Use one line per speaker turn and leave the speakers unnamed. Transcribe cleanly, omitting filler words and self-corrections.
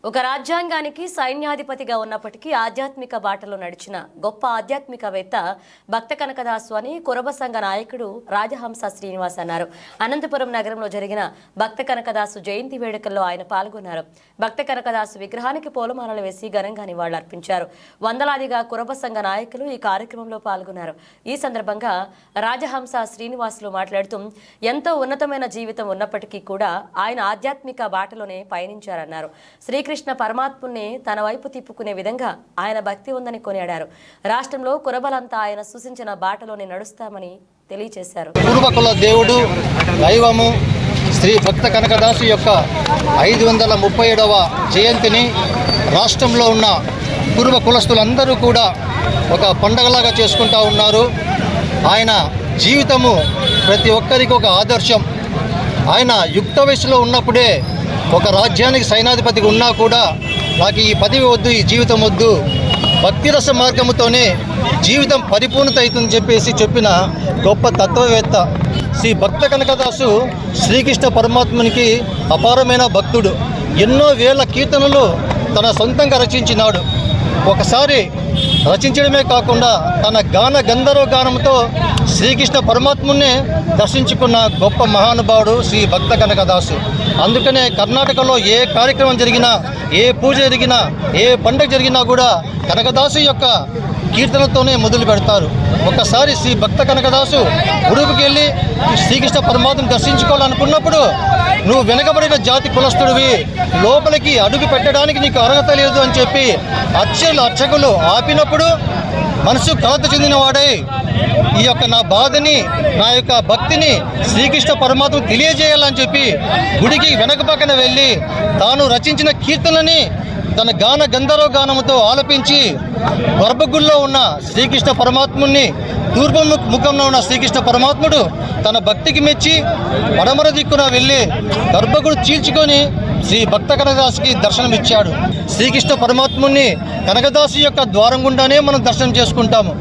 ఒక రాజ్యాంగానికి సైన్యాధిపతిగా ఉన్నప్పటికీ ఆధ్యాత్మిక బాటలో నడిచిన గొప్ప ఆధ్యాత్మికవేత్త భక్త కనకదాసు అని కురబ సంఘ నాయకుడు రాజహంస శ్రీనివాస్ అన్నారు. అనంతపురం నగరంలో జరిగిన భక్త కనకదాసు జయంతి వేడుకల్లో ఆయన పాల్గొన్నారు. భక్త కనకదాసు విగ్రహానికి పూలమాలలు వేసి ఘనంగా నివాళులర్పించారు. వందలాదిగా కురబ సంఘ నాయకులు ఈ కార్యక్రమంలో పాల్గొన్నారు. ఈ సందర్భంగా రాజహంస శ్రీనివాసులు మాట్లాడుతూ ఎంతో ఉన్నతమైన జీవితం ఉన్నప్పటికీ కూడా ఆయన ఆధ్యాత్మిక బాటలోనే పయనించారన్నారు. శ్రీకృష్ణ పరమాత్ముని తన వైపు తిప్పుకునే విధంగా ఆయన భక్తి ఉందని కొనియాడారు. రాష్ట్రంలో కురబలంతా ఆయన సూచించిన బాటలోనే నడుస్తామని తెలియజేశారు.
పూర్వకుల దేవుడు దైవము శ్రీ భక్త కనకదాసు యొక్క 537వ జయంతిని రాష్ట్రంలో ఉన్న పూర్వ కులస్తులందరూ కూడా ఒక పండగలాగా చేసుకుంటూ ఉన్నారు. ఆయన జీవితము ప్రతి ఒక్కరికి ఒక ఆదర్శం. ఆయన యుక్త వయసులో ఉన్నప్పుడే ఒక రాజ్యానికి సైనాధిపతిగా ఉన్నా కూడా నాకు ఈ పదవి వద్దు, ఈ జీవితం వద్దు, భక్తిరస మార్గముతోనే జీవితం పరిపూర్ణత అవుతుందని చెప్పిన గొప్ప తత్వవేత్త శ్రీ భక్త కనకదాసు శ్రీకృష్ణ పరమాత్మునికి అపారమైన భక్తుడు. ఎన్నో వేల కీర్తనలు తన సొంతంగా రచించినాడు. ఒకసారి రచించడమే కాకుండా తన గాన గంధర్వ గానంతో శ్రీకృష్ణ పరమాత్మునే దర్శించుకున్న గొప్ప మహానుభావుడు శ్రీ భక్త కనకదాసు. అందుకనే కర్ణాటకలో ఏ కార్యక్రమం జరిగినా, ఏ పూజ జరిగినా, ఏ పండుగ జరిగినా కూడా కనకదాసు యొక్క కీర్తనతోనే మొదలు పెడతారు. ఒకసారి శ్రీ భక్త కనకదాసు ఉడుపుకి వెళ్ళి శ్రీకృష్ణ పరమాత్మను దర్శించుకోవాలనుకున్నప్పుడు, నువ్వు వెనకబడిన జాతి కులస్తుడివి, లోపలికి అడుగు పెట్టడానికి నీకు అర్హత లేదు అని చెప్పి అర్చకులు ఆపినప్పుడు మనసు కలత చెందిన వాడై ఈ యొక్క నా బాధని, నా యొక్క భక్తిని శ్రీకృష్ణ పరమాత్మ తెలియజేయాలని చెప్పి గుడికి వెనక పక్కన వెళ్ళి తాను రచించిన కీర్తనని తన గాన గంధర్వ గానముతో ఆలపించి గర్భగుడిలో ఉన్న శ్రీకృష్ణ పరమాత్ముని, తూర్పు ముఖంలో ఉన్న శ్రీకృష్ణ పరమాత్ముడు తన భక్తికి మెచ్చి పడమర దిక్కున వెళ్ళి గర్భగుడి చీల్చుకొని శ్రీ భక్త కనకదాసుకి దర్శనమిచ్చాడు. శ్రీకృష్ణ పరమాత్ముని కనకదాసు యొక్క ద్వారం గుండానే మనం దర్శనం చేసుకుంటాము.